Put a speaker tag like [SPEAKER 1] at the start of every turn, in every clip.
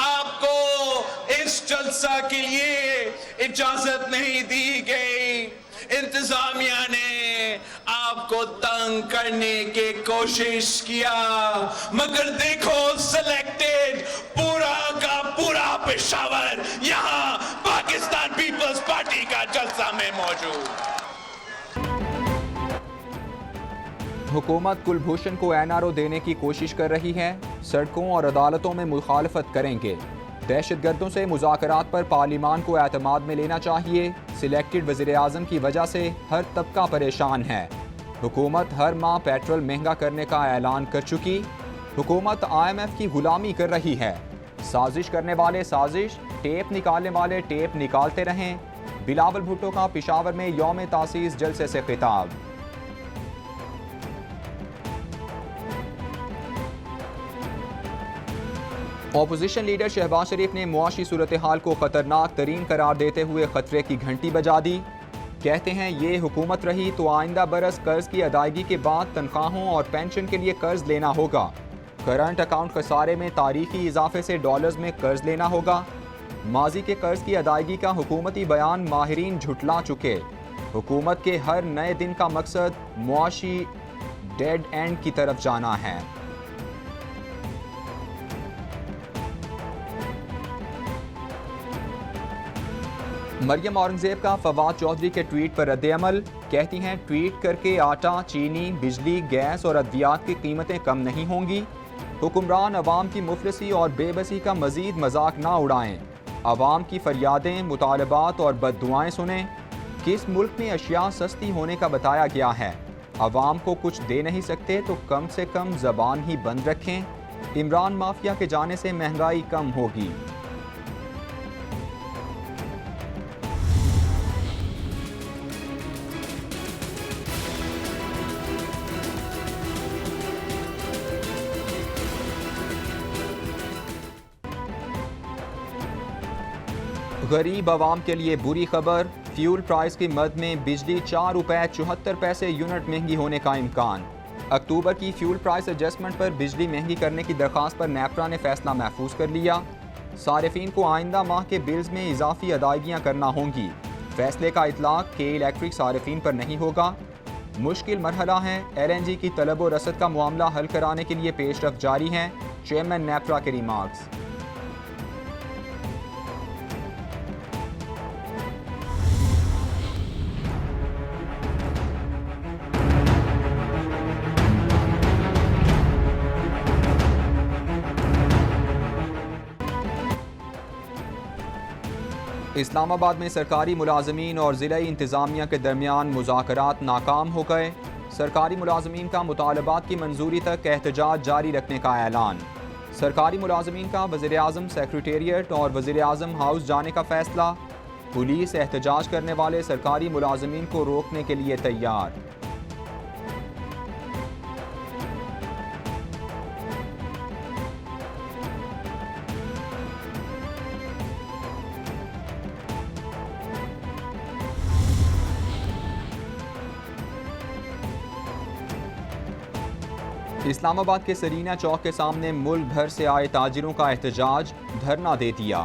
[SPEAKER 1] आपको इस जलसा के लिए इजाजत नहीं दी गई। इंतजामिया ने आपको तंग करने की कोशिश किया, मगर देखो सिलेक्टेड पूरा का पूरा पेशावर यहाँ पाकिस्तान पीपल्स पार्टी का जलसा में मौजूद।
[SPEAKER 2] हुकूमत कुलभूषण को एनआरओ देने की कोशिश कर रही है, सड़कों और अदालतों में मुखालफत करेंगे। दहशतगर्दों से मुज़ाकरात पर पार्लिमान को एतमाद में लेना चाहिए। सिलेक्टेड वज़ीर आज़म की वजह से हर तबका परेशान है। हुकूमत हर माह पेट्रोल महंगा करने का ऐलान कर चुकी। हुकूमत IMF की गुलामी कर रही है। साजिश करने वाले साजिश, टेप निकालने वाले टेप निकालते रहें। बिलावल भुट्टो का पेशावर में यौम तासीस जलसे से खिताब। ऑपोजिशन लीडर शहबाज शरीफ ने मुआशी सूरत हाल को खतरनाक तरीन करार देते हुए खतरे की घंटी बजा दी। कहते हैं ये हुकूमत रही तो आइंदा बरस कर्ज की अदायगी के बाद तनख्वाहों और पेंशन के लिए कर्ज लेना होगा। करंट अकाउंट खसारे में तारीखी इजाफे से डॉलर्स में कर्ज लेना होगा। माजी के कर्ज की अदायगी का हुकूमती बयान माहिरीन झुटला चुके। हुकूमत के हर नए दिन का मकसद मुआशी डेड एंड की तरफ जाना है। मरियम औरंगजेब का फवाद चौधरी के ट्वीट पर रद्द-ए-अमल। कहती हैं ट्वीट करके आटा, चीनी, बिजली, गैस और अद्वियात की कीमतें कम नहीं होंगी। हुक्मरान अवाम की मुफलिसी और बेबसी का मजीद मजाक ना उड़ाएं। अवाम की फरियादें, मुतालबात और बद्दुआएं सुनें। किस मुल्क में अशिया सस्ती होने का बताया गया है। अवाम को कुछ दे नहीं सकते तो कम से कम जबान ही बंद रखें। इमरान माफिया के जाने से महंगाई कम होगी। गरीब आवाम के लिए बुरी खबर। फ्यूल प्राइस की मद में बिजली 4 रुपए 74 पैसे यूनिट महंगी होने का इम्कान। अक्टूबर की फ्यूल प्राइस एडजस्टमेंट पर बिजली महंगी करने की दरख्वास्त पर नेपरा ने फैसला महफूज कर लिया। सारिफीन को आइंदा माह के बिल्स में इजाफी अदायगियाँ करना होंगी। फैसले का इतलाक के इलेक्ट्रिक सारिफीन पर नहीं होगा। मुश्किल मरहला है। LNG की तलब व रसद का मामला हल कराने के लिए पेशरफ जारी है। चेयरमैन नेपरा के रिमार्क्स। इस्लामाबाद में सरकारी मुलाजमीन और ज़िला इंतज़ामिया के दरमियान मुज़ाकरात नाकाम हो गए। सरकारी मुलाजमीन का मुतालबात की मंजूरी तक एहतजाज जारी रखने का ऐलान। सरकारी मुलाजमीन का वज़ीर आज़म सेक्रेटेरिएट और वज़ीर आज़म हाउस जाने का फैसला। पुलिस एहतजाज करने वाले सरकारी मुलाजमीन को रोकने के लिए तैयार। इस्लामाबाद के सरीना चौक के सामने मुल्क भर से आए ताजिरों का एहतजाज, धरना दे दिया।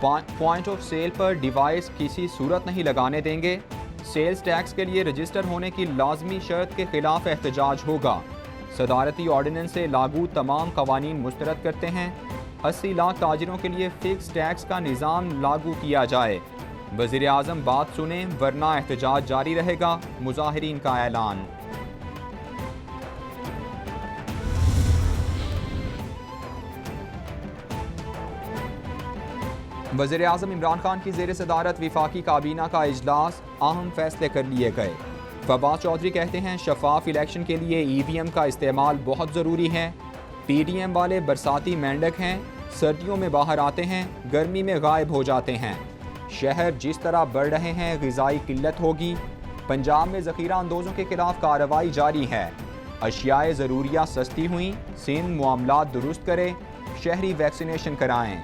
[SPEAKER 2] पॉइंट ऑफ सेल पर डिवाइस किसी सूरत नहीं लगाने देंगे। सेल्स टैक्स के लिए रजिस्टर होने की लाजमी शर्त के खिलाफ एहतजाज होगा। सदारती ऑर्डिनेंस से लागू तमाम कवानीन मुस्तरद करते हैं। 80 लाख ताजिरों के लिए फिक्स टैक्स का निज़ाम लागू किया जाए। वज़ीर आज़म बात सुने वरना एहतजाज जारी रहेगा, मुजाहिरीन का ऐलान। वज़ीर आज़म इमरान खान की ज़ेर सदारत विफाकी काबीना का इजलास, अहम फैसले कर लिए गए। फवाद चौधरी कहते हैं शफाफ इलेक्शन के लिए EVM का इस्तेमाल बहुत ज़रूरी है। PDM वाले बरसाती मेंढक हैं, सर्दियों में बाहर आते हैं, गर्मी में गायब हो जाते हैं। शहर जिस तरह बढ़ रहे हैं ग़िज़ाई किल्लत होगी। पंजाब में ज़ख़ीरा अंदोज़ों के खिलाफ कार्रवाई जारी है। अशियाए ज़रूरिया सस्ती हुई, सिंध मामलात दुरुस्त करे, शहरी वैक्सीनेशन कराएँ।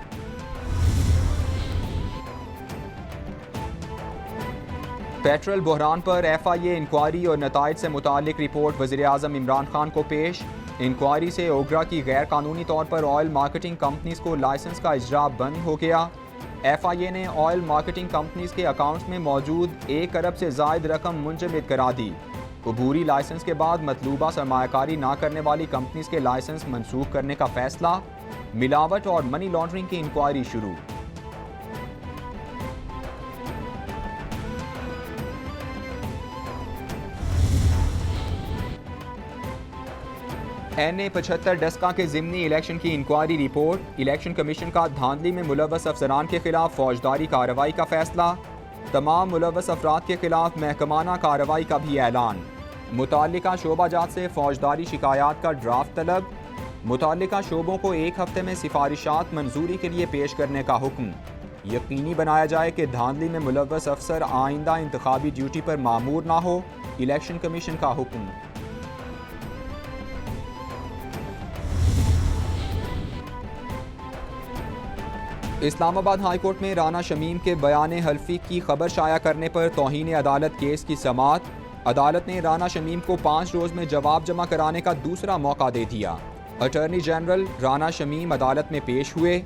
[SPEAKER 2] पेट्रोल बहरान पर FIA इंक्वायरी और नताइज से मुतालिक रिपोर्ट वज़ीर आज़म इमरान खान को पेश। इंक्वायरी से ओगरा की गैर कानूनी तौर पर ऑयल मार्केटिंग कंपनीज को लाइसेंस का इजरा बंद हो गया। FIA ने ऑयल मार्केटिंग कंपनीज के अकाउंट्स में मौजूद 1 अरब से ज़ायद रकम मुंजमद करा दी। अबूरी लाइसेंस के बाद मतलूबा सरमायाकारी ना करने वाली कंपनीज के लाइसेंस मनसूख करने का फैसला। मिलावट और मनी लॉन्ड्रिंग की इंक्वायरी शुरू। NA-75 डस्का के ज़िमनी इलेक्शन की इंक्वायरी रिपोर्ट। इलेक्शन कमीशन का धांधली में मुलव्वस अफसरान के खिलाफ फौजदारी कार्रवाई का फैसला। तमाम मुलव्वस अफराद के खिलाफ महकमाना कार्रवाई का भी ऐलान। मुताल्लिका शोबा जात से फौजदारी शिकायत का ड्राफ्ट तलब। मुताल्लिका शोबों को 1 हफ्ते में सिफारिशात मंजूरी के लिए पेश करने का हुक्म। यकीनी बनाया जाए कि धांधली में मुलव्वस अफसर आइंदा इंतखाबी ड्यूटी पर मामूर ना हो। इलेक्शन कमीशन का हुक्म। इस्लामाबाद हाई कोर्ट में राना शमीम के बयान हल्फी की खबर शाया करने पर तौहीन अदालत केस की समाअत। अदालत ने राना शमीम को 5 रोज में जवाब जमा कराने का दूसरा मौका दे दिया। अटॉर्नी जनरल राना शमीम अदालत में पेश हुए।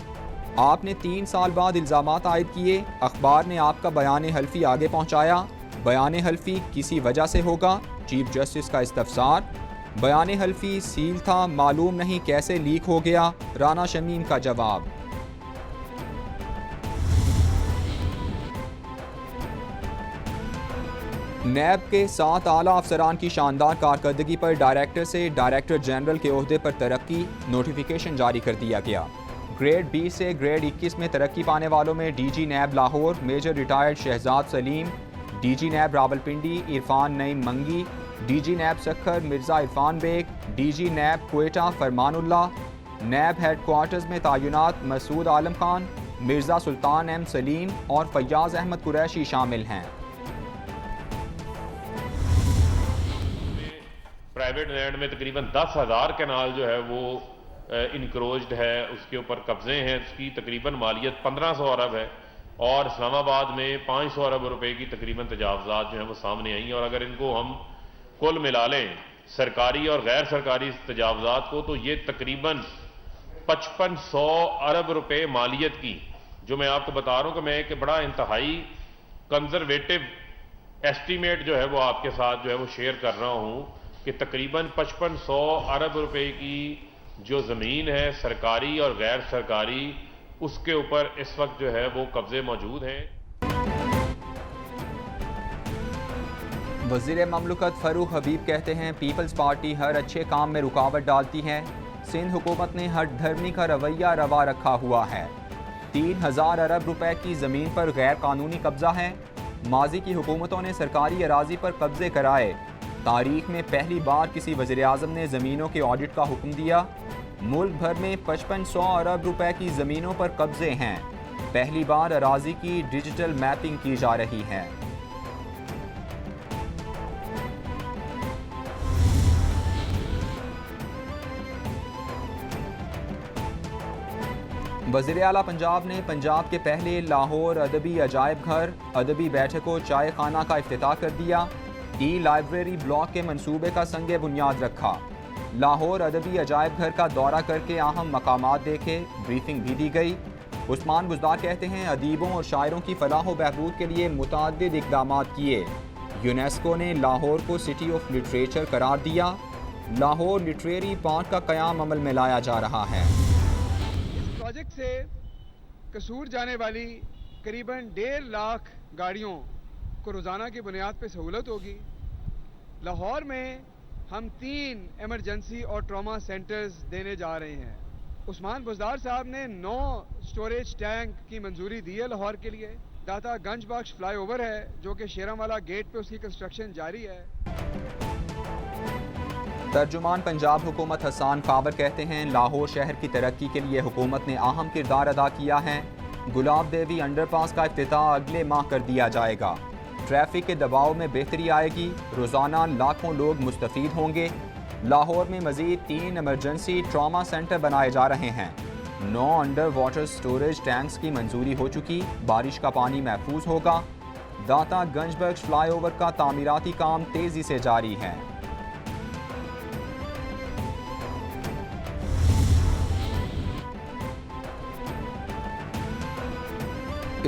[SPEAKER 2] आपने 3 साल बाद इल्ज़ामात आयद किए। अखबार ने आपका बयान हल्फी आगे पहुँचाया। बयान हल्फी किसी वजह से होगा। चीफ जस्टिस का इस्तफसार। बयान हल्फी सील था, मालूम नहीं कैसे लीक हो गया। राना शमीम का जवाब। नैब के 7 आला अफसरान की शानदार कारकर्दगी पर डायरेक्टर से डायरेक्टर जनरल के ओहदे पर तरक्की। नोटिफिकेशन जारी कर दिया गया। ग्रेड 20 से ग्रेड 21 में तरक्की पाने वालों में DG NAB Lahore major retired Shahzad Saleem, DG NAB Rawalpindi Irfan Naeem Mangi, DG NAB Sukkur Mirza Irfan Baig, DG NAB Quetta Farmanullah, NAB headquarters में तैनात मसूद आलम खान, मिर्ज़ा सुल्तान M सलीम और फैयाज अहमद कुरैशी शामिल हैं।
[SPEAKER 3] प्राइवेट लैंड में तकरीबन 10,000 कैनाल जो है वो इनक्रोच्ड है, उसके ऊपर कब्जे हैं। उसकी तकरीबन मालियत 1500 अरब है और इस्लामाबाद में 500 अरब रुपए की तकरीबन तजावजात जो है वो सामने आई। और अगर इनको हम कुल मिला लें सरकारी और गैर सरकारी तजावजात को, तो ये तकरीबन 5500 अरब रुपए मालियत की, जो मैं आपको बता रहा हूं कि मैं एक बड़ा इंतहाई कंजर्वेटिव एस्टीमेट जो है वो आपके साथ जो है वो शेयर कर रहा हूं कि तकरीबन 5500 अरब रुपए की जो ज़मीन है सरकारी और गैर सरकारी, उसके ऊपर इस वक्त जो है वो कब्जे मौजूद हैं।
[SPEAKER 2] वज़ीर ममलकत फरूख हबीब कहते हैं पीपल्स पार्टी हर अच्छे काम में रुकावट डालती है। सिंध हुकूमत ने हट धर्मी का रवैया रवा रखा हुआ है। 3000 अरब रुपए की ज़मीन पर गैर कानूनी कब्जा है। माजी की हुकूमतों ने सरकारी अराजी पर कब्जे कराए। तारीख में पहली बार किसी वज़ीर आज़म ने ज़मीनों के ऑडिट का हुक्म दिया। मुल्क भर में 5500 अरब रुपए की ज़मीनों पर कब्जे हैं। पहली बार अराजी की डिजिटल मैपिंग की जा रही है। वज़ीर आला पंजाब ने पंजाब के पहले लाहौर अदबी अजायब घर अदबी बैठकों चाय खाना का इफ्तिताह कर दिया। लाइब्रेरी ब्लॉक के मंसूबे का संगे बुनियाद रखा। लाहौर अदबी अजायब घर का दौरा करके अहम मकामात देखे। ब्रीफिंग भी दी गई। उस्मान बुज़दार कहते हैं अदीबों और शायरों की फलाह व बहबूद के लिए मुतअद्दिद इक़दामात किए। यूनेस्को ने लाहौर को सिटी ऑफ लिटरेचर करार दिया। लाहौर लिटरेरी पार्क का क़याम अमल में लाया जा रहा है।
[SPEAKER 4] इस प्रोजेक्ट से कसूर जाने वाली करीबन 1.5 लाख गाड़ियों को रोज़ाना की बुनियाद पर सहूलत होगी। लाहौर में हम 3 एमरजेंसी और ट्रॉमा सेंटर्स देने जा रहे हैं। उस्मान बुज़दार साहब ने 9 स्टोरेज टैंक की मंजूरी दी है लाहौर के लिए। दाता गंज बख्श फ्लाईओवर है जो कि शेरांवाला गेट पे उसकी कंस्ट्रक्शन जारी है।
[SPEAKER 2] तर्जुमान पंजाब हुकूमत हसन काबर कहते हैं लाहौर शहर की तरक्की के लिए हुकूमत ने अहम किरदार अदा किया है। गुलाब देवी अंडरपास का इफ्तिताह अगले माह कर दिया जाएगा। ट्रैफिक के दबाव में बेहतरी आएगी। रोज़ाना लाखों लोग मुस्तफ़ीद होंगे। लाहौर में मज़ीद 3 एमरजेंसी ट्रॉमा सेंटर बनाए जा रहे हैं। 9 अंडर वाटर स्टोरेज टैंक्स की मंजूरी हो चुकी। बारिश का पानी महफूज होगा। दाता गंजबख्श फ्लाईओवर का तामीराती काम तेज़ी से जारी है।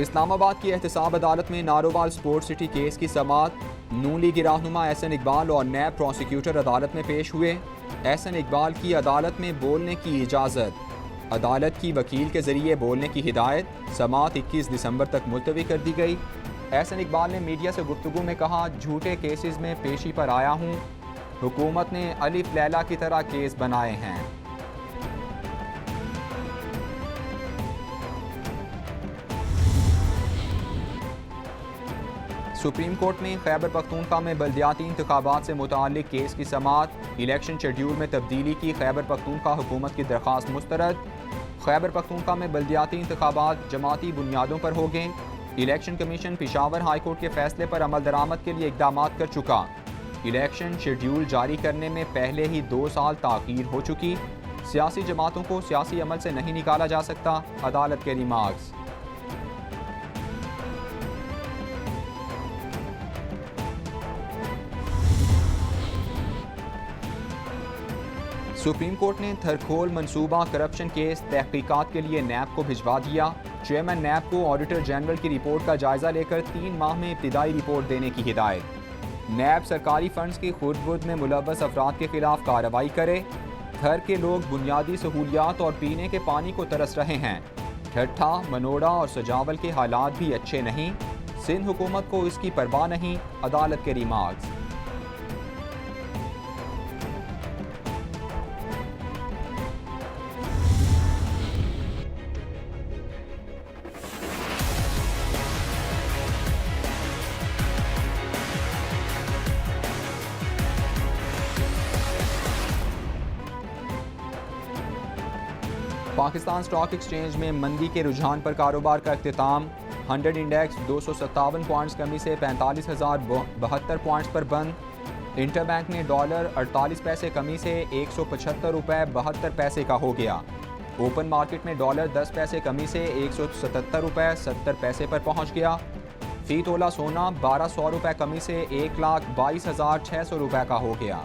[SPEAKER 2] इस्लामाबाद की एहतसाब अदालत में नारोवाल स्पोर्ट्स सिटी केस की समाअत। नून लीग रहनुमा एहसन इकबाल और नैब प्रोसिक्यूटर अदालत में पेश हुए। एहसन इकबाल की अदालत में बोलने की इजाज़त, अदालत की वकील के जरिए बोलने की हिदायत। समाअत 21 दिसंबर तक मुलतवी कर दी गई। एहसन इकबाल ने मीडिया से गुफ्तगू में कहा, झूठे केसेस में पेशी पर आया हूँ। हुकूमत ने अलिफ लैला की तरह केस बनाए हैं। सुप्रीम कोर्ट में खैबर पख्तूनख्वा में बल्दियाती इंतखाबात से मुताल्लिक केस की समाअत। इलेक्शन शेड्यूल में तब्दीली की खैबर पख्तूनख्वा हुकूमत की दरख्वास्त मुस्तरद। खैबर पख्तूनख्वा में बल्दियाती इंतखाबात जमाती बुनियादों पर होंगे। Election commission Peshawar high court के फैसले पर अमल दरामद के लिए इकदाम कर चुका। इलेक्शन शेड्यूल जारी करने में पहले ही 2 साल ताख़ीर हो चुकी। सियासी जमातों को सियासी अमल से नहीं निकाला जा सकता, अदालत के रिमार्क्स। सुप्रीम कोर्ट ने थरखोल मंसूबा करप्शन केस तहकीकात के लिए नैब को भिजवा दिया। चेयरमैन नैब को ऑडिटर जनरल की रिपोर्ट का जायजा लेकर 3 माह में इब्तिदाई रिपोर्ट देने की हिदायत। नैब सरकारी फंड्स की खुर्द-बुर्द में मुलव्वस अफराद के खिलाफ कार्रवाई करे। थर के लोग बुनियादी सहूलियात और पीने के पानी को तरस रहे हैं। ठट्ठा, मनोड़ा और सजावल के हालात भी अच्छे नहीं। सिंध हुकूमत को इसकी परवाह नहीं, अदालत के रिमार्क्स। पाकिस्तान स्टॉक एक्सचेंज में मंदी के रुझान पर कारोबार का इख्तिताम। 100 इंडेक्स 257 पॉइंट्स कमी से 45,072 पॉइंट्स पर बंद। इंटरबैंक में डॉलर 48 पैसे कमी से 175 रुपये 72 पैसे का हो गया। ओपन मार्केट में डॉलर 10 पैसे कमी से 177 रुपये 70 पैसे पर पहुंच गया। फी तोला सोना 1200 रुपये कमी से 1,22,600 रुपये का हो गया।